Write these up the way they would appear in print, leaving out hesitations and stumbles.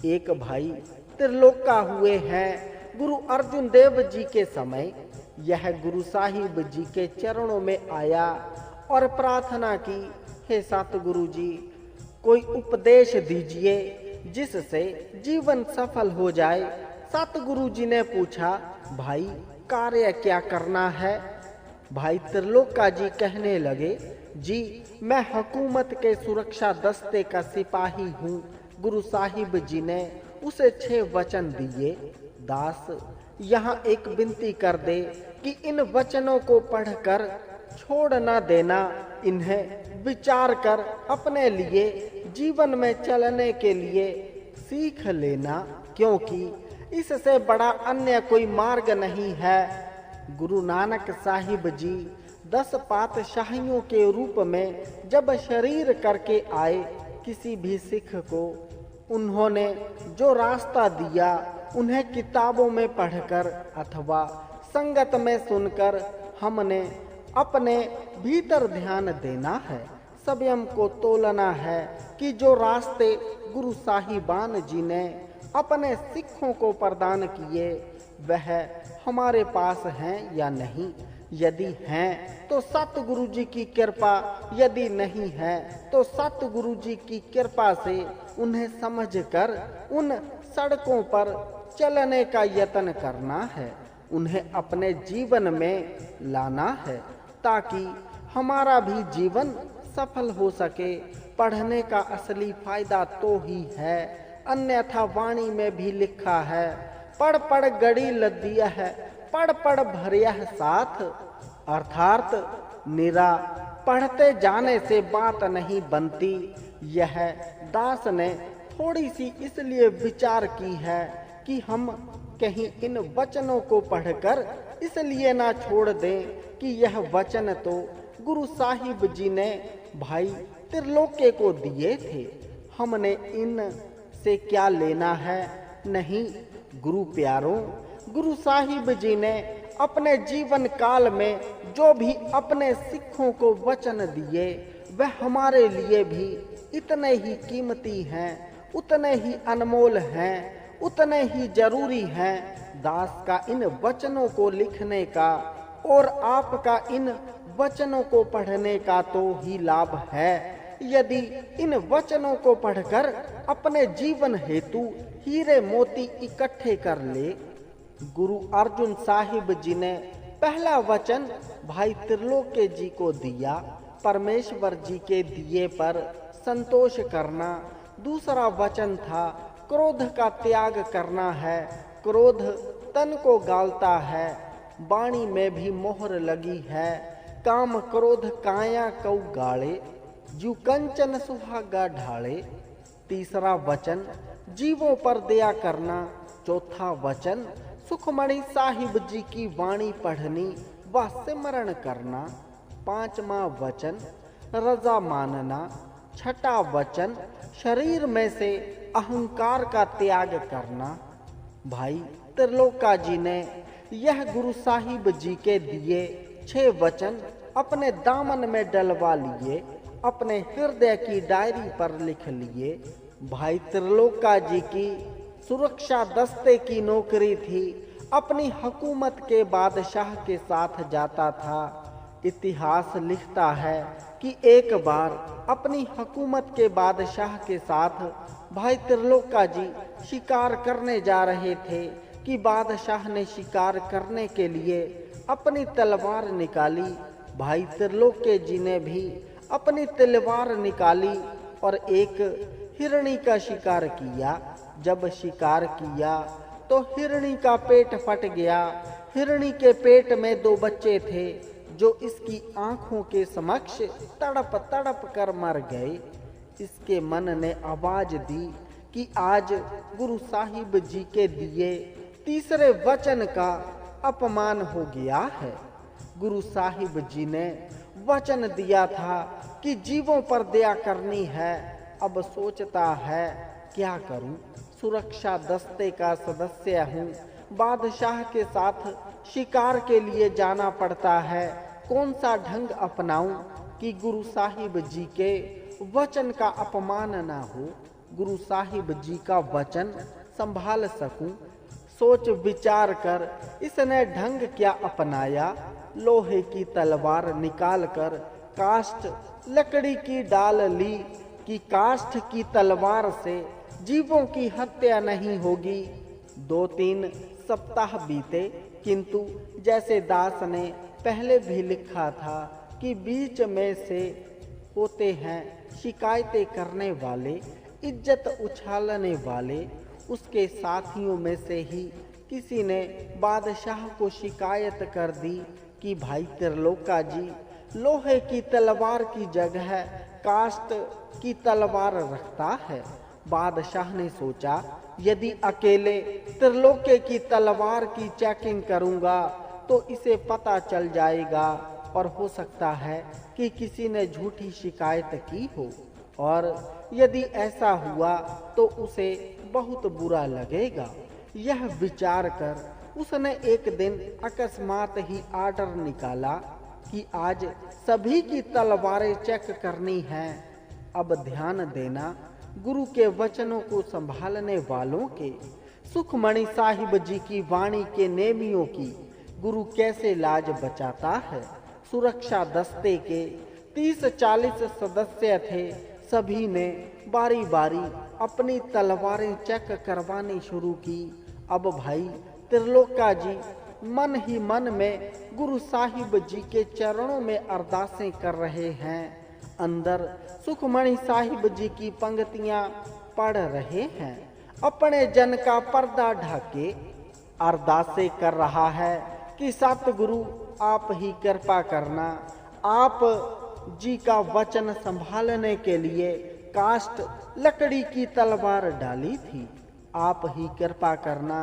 एक भाई त्रिलोका हुए हैं गुरु अर्जुन देव जी के समय। यह गुरु साहिब जी के चरणों में आया और प्रार्थना की, हे सतगुरु जी कोई उपदेश दीजिए जिससे जीवन सफल हो जाए। सतगुरु जी ने पूछा, भाई कार्य क्या करना है? भाई त्रिलोका जी कहने लगे, जी मैं हुकूमत के सुरक्षा दस्ते का सिपाही हूँ। गुरु साहिब जी ने उसे 6 वचन दिए। दास यहाँ एक विनती कर दे कि इन वचनों को पढ़कर छोड़ न देना, इन्हें विचार कर अपने लिए जीवन में चलने के लिए सीख लेना, क्योंकि इससे बड़ा अन्य कोई मार्ग नहीं है। गुरु नानक साहिब जी 10 पातशाहियों के रूप में जब शरीर करके आए, किसी भी सिख को उन्होंने जो रास्ता दिया उन्हें किताबों में पढ़कर अथवा संगत में सुनकर हमने अपने भीतर ध्यान देना है, स्वयं को तोलना है कि जो रास्ते गुरु साहिबान जी ने अपने सिखों को प्रदान किए वह हमारे पास हैं या नहीं। यदि हैं तो सतगुरु जी की कृपा, यदि नहीं है तो सतगुरु जी की कृपा से उन्हें समझकर उन सड़कों पर चलने का यत्न करना है, उन्हें अपने जीवन में लाना है ताकि हमारा भी जीवन सफल हो सके। पढ़ने का असली फायदा तो ही है, अन्यथा वाणी में भी लिखा है, पढ़ पढ़ गड़ी लदिया है, पढ़ पढ़ भरिया साथ। अर्थात निरा पढ़ते जाने से बात नहीं बनती। यह दास ने थोड़ी सी इसलिए विचार की है कि हम कहीं इन वचनों को पढ़कर इसलिए ना छोड़ दें कि यह वचन तो गुरु साहिब जी ने भाई त्रिलोके को दिए थे, हमने इन से क्या लेना है। नहीं गुरु प्यारों, गुरु साहिब जी ने अपने जीवन काल में जो भी अपने सिखों को वचन दिए वह हमारे लिए भी इतने ही कीमती हैं, उतने ही अनमोल हैं, उतने ही जरूरी हैं। दास का इन वचनों को लिखने का और आपका इन वचनों को पढ़ने का तो ही लाभ है। यदि इन वचनों को पढ़कर अपने जीवन हेतु हीरे मोती इकट्ठे कर ले। गुरु अर्जुन साहिब जी ने पहला वचन भाई त्रिलोके जी को दिया, परमेश्वर जी के दिए पर संतोष करना। दूसरा वचन था क्रोध का त्याग करना है, क्रोध तन को गालता है, वाणी में भी मोहर लगी है, काम क्रोध काया कौ गाड़े, जू कंचन सुहागा ढाले। तीसरा वचन जीवों पर दया करना। चौथा वचन सुखमणि साहिब जी की वाणी पढ़नी व सिमरण करना। पांचवा वचन रजा मानना। छठा वचन शरीर में से अहंकार का त्याग करना। भाई त्रिलोका जी ने यह गुरु साहिब जी के दिए 6 वचन अपने दामन में डलवा लिए, अपने हृदय की डायरी पर लिख लिए। भाई त्रिलोका जी की सुरक्षा दस्ते की नौकरी थी, अपनी हुकूमत के बादशाह के साथ जाता था। इतिहास लिखता है कि एक बार अपनी हुकूमत के बादशाह के साथ भाई त्रिलोका जी शिकार करने जा रहे थे कि बादशाह ने शिकार करने के लिए अपनी तलवार निकाली। भाई त्रिलोके जी ने भी अपनी तलवार निकाली और एक हिरणी का शिकार किया। जब शिकार किया तो हिरणी का पेट फट गया। हिरणी के पेट में 2 बच्चे थे जो इसकी आंखों के समक्ष तड़प तड़प कर मर गए। इसके मन ने आवाज दी कि आज गुरु साहिब जी के दिए तीसरे वचन का अपमान हो गया है। गुरु साहिब जी ने वचन दिया था कि जीवों पर दया करनी है। अब सोचता है क्या करूं, सुरक्षा दस्ते का सदस्य हूं, बादशाह के साथ शिकार के लिए जाना पड़ता है। कौन सा ढंग अपनाऊं कि गुरु साहिब जी के वचन का अपमान ना हो। गुरु साहिब जी का वचन संभाल सकूं। सोच विचार कर इसने ढंग क्या अपनाया, लोहे की तलवार निकाल कर काष्ठ लकड़ी की डाल ली, कि काष्ठ की तलवार से जीवों की हत्या नहीं होगी। 2-3 सप्ताह बीते, किंतु जैसे दास ने पहले भी लिखा था कि बीच में से होते हैं शिकायतें करने वाले, इज्जत उछालने वाले। उसके साथियों में से ही किसी ने बादशाह को शिकायत कर दी कि भाई त्रिलोका जी, लोहे की तलवार की जगह काष्ठ की तलवार रखता है। बादशाह ने सोचा, यदि अकेले त्रिलोके की तलवार की चेकिंग करूंगा तो इसे पता चल जाएगा और हो सकता है कि किसी ने झूठी शिकायत की हो, और यदि ऐसा हुआ तो उसे बहुत बुरा लगेगा। यह विचार कर उसने एक दिन अकस्मात ही आर्डर निकाला कि आज सभी की तलवारें चेक करनी हैं। अब ध्यान देना, गुरु के वचनों को संभालने वालों के, सुखमणि साहिब जी की वाणी के नेमियों की गुरु कैसे लाज बचाता है। सुरक्षा दस्ते के 30-40 सदस्य थे। सभी ने बारी बारी अपनी तलवारें चेक करवानी शुरू की। अब भाई त्रिलोका जी मन ही मन में गुरु साहिब जी के चरणों में अरदासें कर रहे हैं। अंदर सुखमणि साहिब जी की पंक्तियां पढ़ रहे हैं। अपने जन का पर्दा ढके अरदासें कर रहा है कि सतगुरु आप ही कृपा करना। आप जी का वचन संभालने के लिए काष्ठ लकड़ी की तलवार डाली थी। आप ही कृपा करना,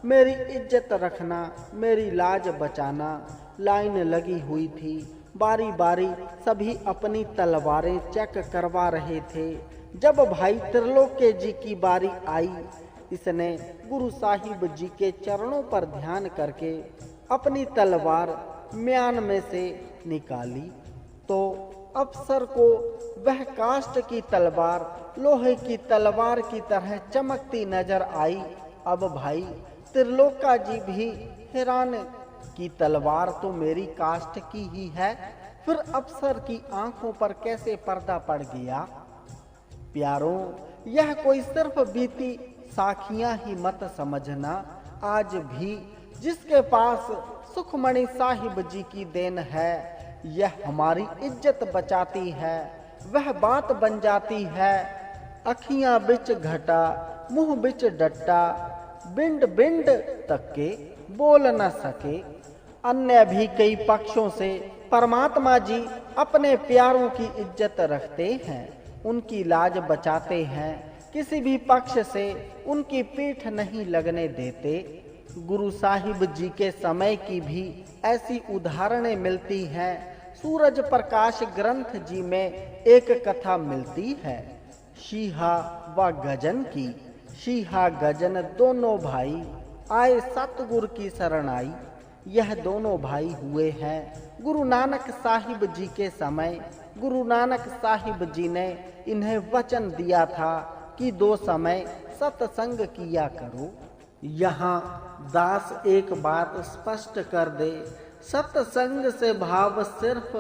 मेरी इज्जत रखना, मेरी लाज बचाना। लाइन लगी हुई थी। बारी बारी सभी अपनी तलवारें चेक करवा रहे थे। जब भाई त्रिलोके जी की बारी आई, इसने गुरु साहिब जी के चरणों पर ध्यान करके अपनी तलवार म्यान में से निकाली, तो अफसर को वह काष्ठ की तलवार लोहे की तलवार की तरह चमकती नजर आई। अब भाई त्रिलोका जी भी हैरान कि तलवार तो मेरी काष्ठ की ही है, फिर अफसर की आंखों पर कैसे पर्दा पड़ गया। प्यारों, यह कोई सिर्फ बीती साखियां ही मत समझना। आज भी जिसके पास सुखमणि साहिब जी की देन है, यह हमारी इज्जत बचाती है। वह बात बन जाती है, अखियां बिच घटा मुंह बिच डट्टा, बिंड बिंड तक के बोल न सके। अन्य भी कई पक्षों से परमात्मा जी अपने प्यारों की इज्जत रखते हैं, उनकी लाज बचाते हैं, किसी भी पक्ष से उनकी पीठ नहीं लगने देते। गुरु साहिब जी के समय की भी ऐसी उदाहरणें मिलती हैं। सूरज प्रकाश ग्रंथ जी में एक कथा मिलती है शीहा व गजन की। शीहा गजन दोनों भाई आए सतगुरु की शरण आई। यह दोनों भाई हुए हैं गुरु नानक साहिब जी के समय। गुरु नानक साहिब जी ने इन्हें वचन दिया था कि 2 समय सत्संग किया करो। यहाँ दास एक बात स्पष्ट कर दे, सत्संग से भाव सिर्फ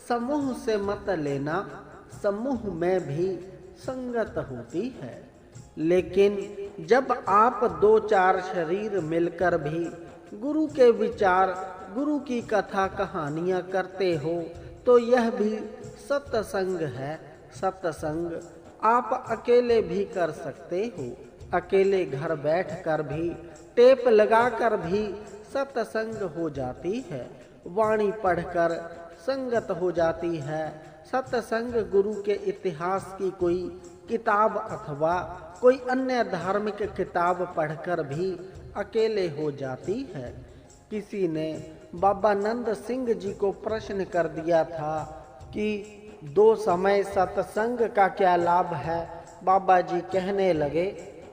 समूह से मत लेना। समूह में भी संगत होती है, लेकिन जब आप 2-4 शरीर मिलकर भी गुरु के विचार, गुरु की कथा कहानियां करते हो तो यह भी सत्संग है। सत्संग आप अकेले भी कर सकते हो। अकेले घर बैठकर भी, टेप लगाकर भी सत्संग हो जाती है। वाणी पढ़कर संगत हो जाती है। सत्संग गुरु के इतिहास की कोई किताब अथवा कोई अन्य धार्मिक किताब पढ़कर भी अकेले हो जाती है। किसी ने बाबा नंद सिंह जी को प्रश्न कर दिया था कि 2 समय सत्संग का क्या लाभ है। बाबा जी कहने लगे,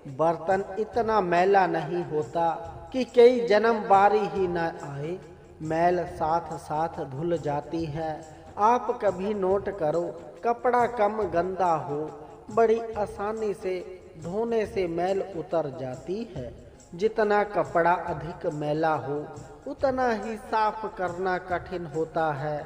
बर्तन इतना मैला नहीं होता कि कई जन्म बारी ही न आए। मैल साथ साथ धुल जाती है। आप कभी नोट करो, कपड़ा कम गंदा हो, बड़ी आसानी से धोने से मैल उतर जाती है। जितना कपड़ा अधिक मैला हो उतना ही साफ करना कठिन होता है,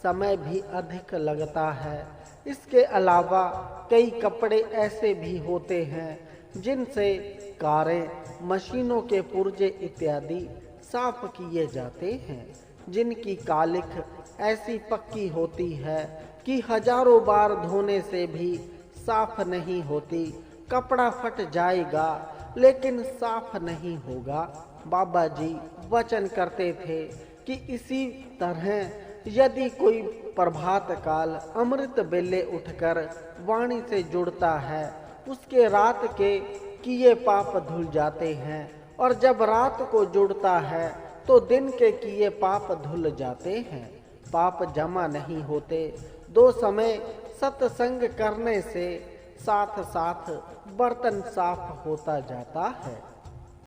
समय भी अधिक लगता है। इसके अलावा कई कपड़े ऐसे भी होते हैं जिनसे कारें, मशीनों के पुर्जे इत्यादि साफ किए जाते हैं, जिनकी कालिख ऐसी पक्की होती है कि हजारों बार धोने से भी साफ नहीं होती। कपड़ा फट जाएगा लेकिन साफ नहीं होगा। बाबा जी वचन करते थे कि इसी तरह यदि कोई प्रभात काल अमृत बेले उठकर वाणी से जुड़ता है, उसके रात के किए पाप धुल जाते हैं, और जब रात को जुड़ता है तो दिन के किए पाप धुल जाते हैं, पाप जमा नहीं होते। दो समय सत्संग करने से साथ साथ बर्तन साफ होता जाता है।